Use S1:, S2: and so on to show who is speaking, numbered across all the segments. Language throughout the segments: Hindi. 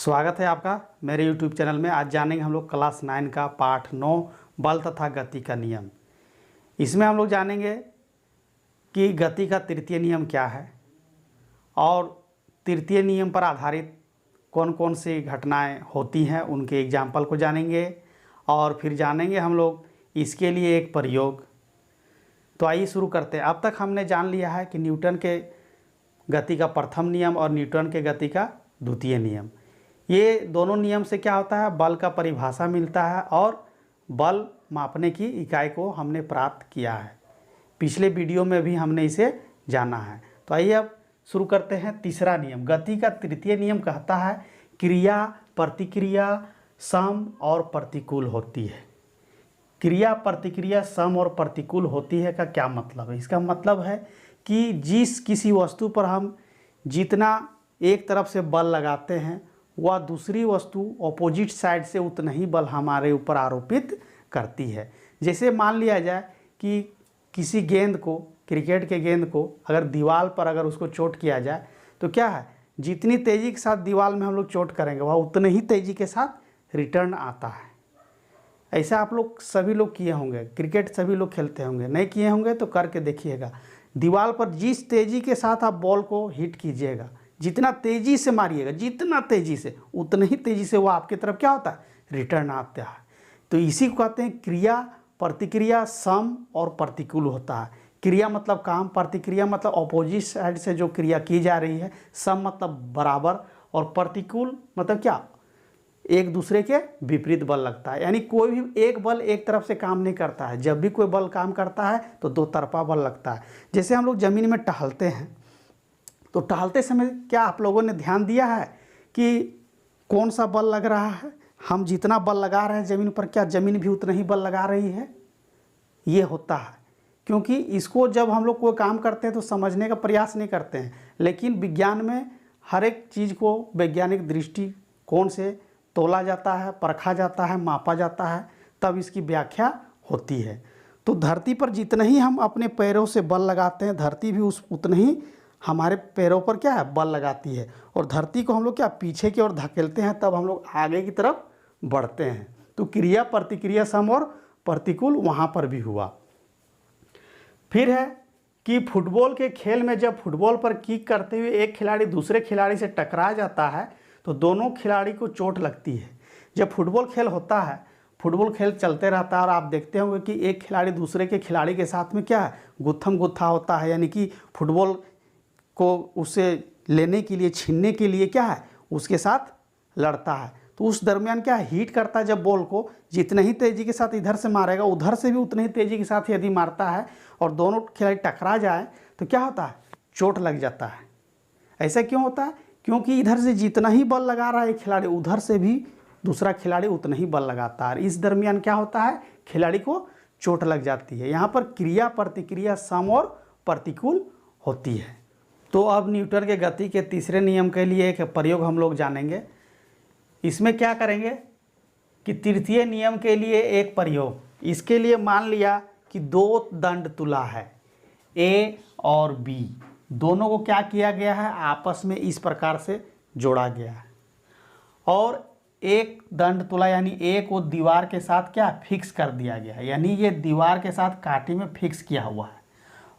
S1: स्वागत है आपका मेरे YouTube चैनल में। आज जानेंगे हम लोग क्लास 9 का पाठ 9 बल तथा गति का नियम। इसमें हम लोग जानेंगे कि गति का तृतीय नियम क्या है और तृतीय नियम पर आधारित कौन कौन सी घटनाएं होती हैं उनके एग्जाम्पल को जानेंगे और फिर जानेंगे हम लोग इसके लिए एक प्रयोग। तो आइए शुरू करते हैं। अब तक हमने जान लिया है कि न्यूटन के गति का प्रथम नियम और न्यूटन के गति का द्वितीय नियम। ये दोनों नियम से क्या होता है, बल का परिभाषा मिलता है और बल मापने की इकाई को हमने प्राप्त किया है। पिछले वीडियो में भी हमने इसे जाना है। तो आइए अब शुरू करते हैं। तीसरा नियम, गति का तृतीय नियम कहता है क्रिया प्रतिक्रिया सम और प्रतिकूल होती है। क्रिया प्रतिक्रिया सम और प्रतिकूल होती है का क्या मतलब है? इसका मतलब है कि जिस किसी वस्तु पर हम जितना एक तरफ से बल लगाते हैं वह दूसरी वस्तु ऑपोजिट साइड से उतना ही बल हमारे ऊपर आरोपित करती है। जैसे मान लिया जाए कि किसी गेंद को, क्रिकेट के गेंद को अगर दीवार पर अगर उसको चोट किया जाए तो क्या है, जितनी तेज़ी के साथ दीवार में हम लोग चोट करेंगे वह उतने ही तेज़ी के साथ रिटर्न आता है। ऐसा आप लोग सभी लोग किए होंगे, क्रिकेट सभी लोग खेलते होंगे, नहीं किए होंगे तो करके देखिएगा। दीवार पर जिस तेज़ी के साथ आप बॉल को हिट कीजिएगा, जितना तेज़ी से मारिएगा, जितना तेज़ी से उतनी ही तेज़ी से वो आपकी तरफ क्या होता है, रिटर्न आता है। तो इसी को कहते हैं क्रिया प्रतिक्रिया सम और प्रतिकूल होता है। क्रिया मतलब काम, प्रतिक्रिया मतलब ऑपोजिट साइड से जो क्रिया की जा रही है, सम मतलब बराबर और प्रतिकूल मतलब क्या, एक दूसरे के विपरीत बल लगता है। यानी कोई भी एक बल एक तरफ से काम नहीं करता है। जब भी कोई बल काम करता है तो दो तरफा बल लगता है। जैसे हम लोग ज़मीन में टहलते हैं तो टहलते समय क्या आप लोगों ने ध्यान दिया है कि कौन सा बल लग रहा है? हम जितना बल लगा रहे हैं ज़मीन पर, क्या ज़मीन भी उतना ही बल लगा रही है? ये होता है क्योंकि इसको जब हम लोग कोई काम करते हैं तो समझने का प्रयास नहीं करते हैं, लेकिन विज्ञान में हर एक चीज़ को वैज्ञानिक दृष्टिकोण से तोला जाता है, परखा जाता है, मापा जाता है, तब इसकी व्याख्या होती है। तो धरती पर जितना ही हम अपने पैरों से बल लगाते हैं, धरती भी उतना ही हमारे पैरों पर क्या है, बल लगाती है। और धरती को हम लोग क्या पीछे की ओर धकेलते हैं, तब हम लोग आगे की तरफ बढ़ते हैं। तो क्रिया प्रतिक्रिया सम और प्रतिकूल वहाँ पर भी हुआ। फिर है कि फुटबॉल के खेल में जब फुटबॉल पर किक करते हुए एक खिलाड़ी दूसरे खिलाड़ी से टकरा जाता है तो दोनों खिलाड़ी को चोट लगती है। जब फुटबॉल खेल होता है, फुटबॉल खेल चलते रहता है और आप देखते होंगे कि एक खिलाड़ी दूसरे के खिलाड़ी के साथ में क्या है, गुत्थम गुत्था होता है। यानी कि फुटबॉल को उससे लेने के लिए, छीनने के लिए क्या है, उसके साथ लड़ता है। तो उस दरमियान क्या है, हीट करता है। जब बॉल को जितने ही तेज़ी के साथ इधर से मारेगा उधर से भी उतनी ही तेज़ी के साथ यदि मारता है और दोनों खिलाड़ी टकरा जाए तो क्या होता है, चोट लग जाता है। ऐसा क्यों होता है? क्योंकि इधर से जितना ही बल लगा रहा है एक खिलाड़ी, उधर से भी दूसरा खिलाड़ी उतना ही बल लगाता है। इस दरमियान क्या होता है, खिलाड़ी को चोट लग जाती है। यहाँ पर क्रिया प्रतिक्रिया सम और प्रतिकूल होती है। तो अब न्यूटन के गति के तीसरे नियम के लिए एक प्रयोग हम लोग जानेंगे। इसमें क्या करेंगे कि तृतीय नियम के लिए एक प्रयोग। इसके लिए मान लिया कि दो दंड तुला है, ए और बी, दोनों को क्या किया गया है, आपस में इस प्रकार से जोड़ा गया है। और एक दंड तुला यानी ए को दीवार के साथ क्या फिक्स कर दिया गया है, यानी ये दीवार के साथ कांटे में फिक्स किया हुआ है।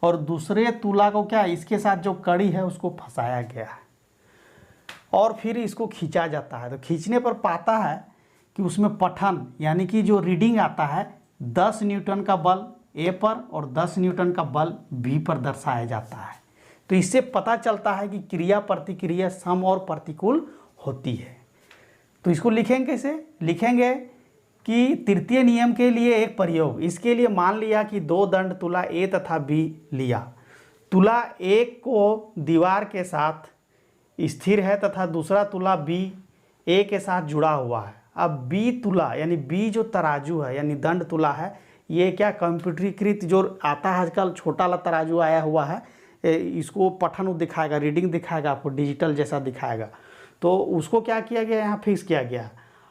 S1: और दूसरे तुला को क्या, इसके साथ जो कड़ी है उसको फंसाया गया है और फिर इसको खींचा जाता है। तो खींचने पर पाता है कि उसमें पठन यानी कि जो रीडिंग आता है 10 न्यूटन का बल ए पर और 10 न्यूटन का बल बी पर दर्शाया जाता है। तो इससे पता चलता है कि क्रिया प्रतिक्रिया सम और प्रतिकूल होती है। तो इसको लिखेंगे कैसे? लिखेंगे कि तृतीय नियम के लिए एक प्रयोग। इसके लिए मान लिया कि दो दंड तुला ए तथा बी लिया। तुला ए को दीवार के साथ स्थिर है तथा दूसरा तुला बी ए के साथ जुड़ा हुआ है। अब बी तुला यानी बी जो तराजू है यानी दंड तुला है, ये क्या कंप्यूटरीकृत जो आता है आजकल, छोटा वाला तराजू आया हुआ है, इसको पठन दिखाएगा, रीडिंग दिखाएगा, आपको डिजिटल जैसा दिखाएगा। तो उसको क्या किया गया, यहाँ फिक्स किया गया।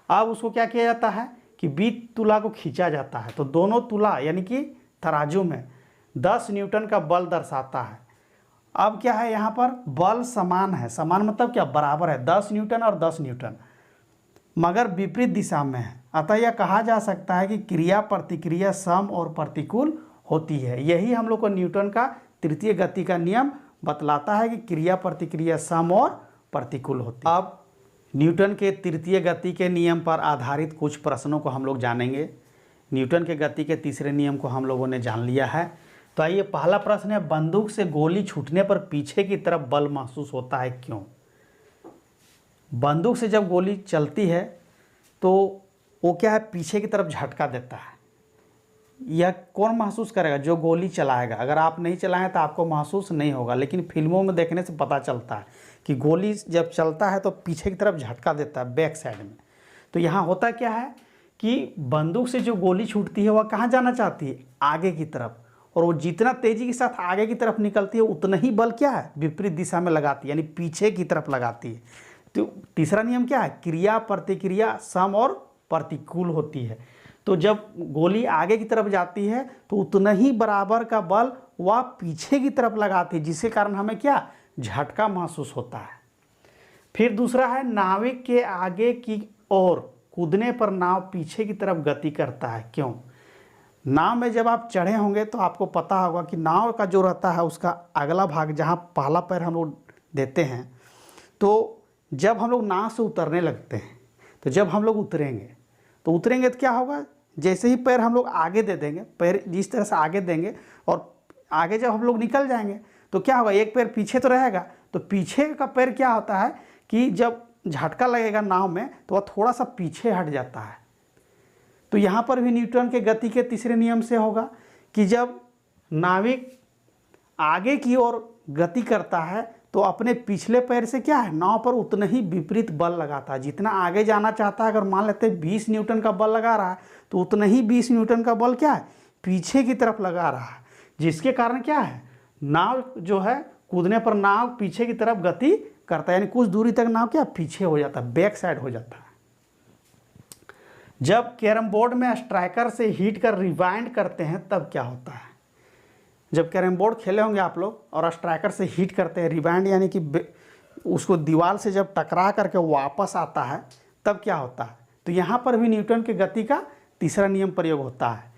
S1: अब उसको क्या किया जाता है कि बी तुला को खींचा जाता है। तो दोनों तुला यानी कि तराजू में 10 न्यूटन का बल दर्शाता है। अब क्या है, यहाँ पर बल समान है। समान मतलब क्या, बराबर है, 10 न्यूटन और 10 न्यूटन। मगर विपरीत दिशा में है। अतः यह कहा जा सकता है कि क्रिया प्रतिक्रिया सम और प्रतिकूल होती है। यही हम लोग को न्यूटन का तृतीय गति का नियम बतलाता है कि क्रिया प्रतिक्रिया सम और प्रतिकूल होती है। अब न्यूटन के तृतीय गति के नियम पर आधारित कुछ प्रश्नों को हम लोग जानेंगे। न्यूटन के गति के तीसरे नियम को हम लोगों ने जान लिया है। तो आइए, पहला प्रश्न है, बंदूक से गोली छूटने पर पीछे की तरफ बल महसूस होता है, क्यों? बंदूक से जब गोली चलती है तो वो क्या है, पीछे की तरफ झटका देता है। यह कौन महसूस करेगा? जो गोली चलाएगा। अगर आप नहीं चलाएं तो आपको महसूस नहीं होगा, लेकिन फिल्मों में देखने से पता चलता है कि गोली जब चलता है तो पीछे की तरफ झटका देता है, बैक साइड में। तो यहाँ होता क्या है कि बंदूक से जो गोली छूटती है वह कहाँ जाना चाहती है? आगे की तरफ। और वो जितना तेजी के साथ आगे की तरफ निकलती है उतना ही बल क्या है, विपरीत दिशा में लगाती है, यानी पीछे की तरफ लगाती है। तो तीसरा नियम क्या है? क्रिया प्रतिक्रिया सम और प्रतिकूल होती है। तो जब गोली आगे की तरफ जाती है तो उतना ही बराबर का बल वह पीछे की तरफ लगाती है, जिसके कारण हमें क्या, झटका महसूस होता है। फिर दूसरा है, नाविक के आगे की ओर कूदने पर नाव पीछे की तरफ गति करता है, क्यों? नाव में जब आप चढ़े होंगे तो आपको पता होगा कि नाव का जो रहता है उसका अगला भाग, जहाँ पहला पैर हम लोग देते हैं, तो जब हम लोग नाव से उतरने लगते हैं, तो जब हम लोग उतरेंगे तो क्या होगा, जैसे ही पैर हम लोग आगे दे देंगे, पैर जिस तरह से आगे देंगे और आगे जब हम लोग निकल जाएंगे तो क्या होगा, एक पैर पीछे तो रहेगा, तो पीछे का पैर क्या होता है कि जब झटका लगेगा नाव में तो वह थोड़ा सा पीछे हट जाता है। तो यहाँ पर भी न्यूटन के गति के तीसरे नियम से होगा कि जब नाविक आगे की ओर गति करता है तो अपने पिछले पैर से क्या है, नाव पर उतना ही विपरीत बल लगाता है। जितना आगे जाना चाहता है, अगर मान लेते हैं 20 न्यूटन का बल लगा रहा है, तो उतना ही 20 न्यूटन का बल क्या है, पीछे की तरफ लगा रहा है, जिसके कारण क्या है, नाव जो है कूदने पर नाव पीछे की तरफ गति करता है, यानी कुछ दूरी तक नाव क्या पीछे हो जाता है, बैक साइड हो जाता है। जब कैरम बोर्ड में स्ट्राइकर से हिट कर रिवाइंड करते हैं तब क्या होता है? जब कैरम बोर्ड खेले होंगे आप लोग और स्ट्राइकर से हिट करते हैं, रिवाइंड यानी कि उसको दीवार से जब टकरा करके वापस आता है तब क्या होता है? तो यहाँ पर भी न्यूटन के गति का तीसरा नियम प्रयोग होता है।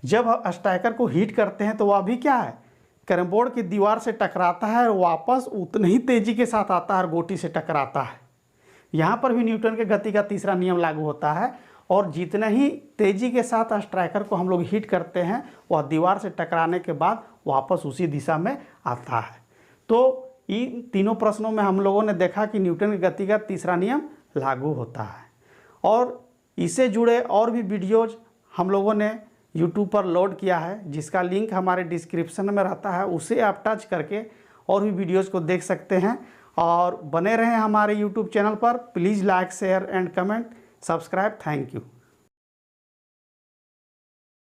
S1: जब स्ट्राइकर को हिट करते हैं तो वह भी क्या है, कैरम बोर्ड की दीवार से टकराता है और वापस उतनी ही तेजी के साथ आता है और गोटी से टकराता है। यहाँ पर भी न्यूटन के गति का तीसरा नियम लागू होता है, और जितना ही तेजी के साथ स्ट्राइकर को हम लोग हिट करते हैं वह दीवार से टकराने के बाद वापस उसी दिशा में आता है। तो इन तीनों प्रश्नों में हम लोगों ने देखा कि न्यूटन की गति का तीसरा नियम लागू होता है। और इससे जुड़े और भी वीडियोज हम लोगों ने YouTube पर लोड किया है, जिसका लिंक हमारे डिस्क्रिप्शन में रहता है, उसे आप टच करके और भी वीडियोज़ को देख सकते हैं। और बने रहें हमारे YouTube चैनल पर। Please like share and comment subscribe. Thank you.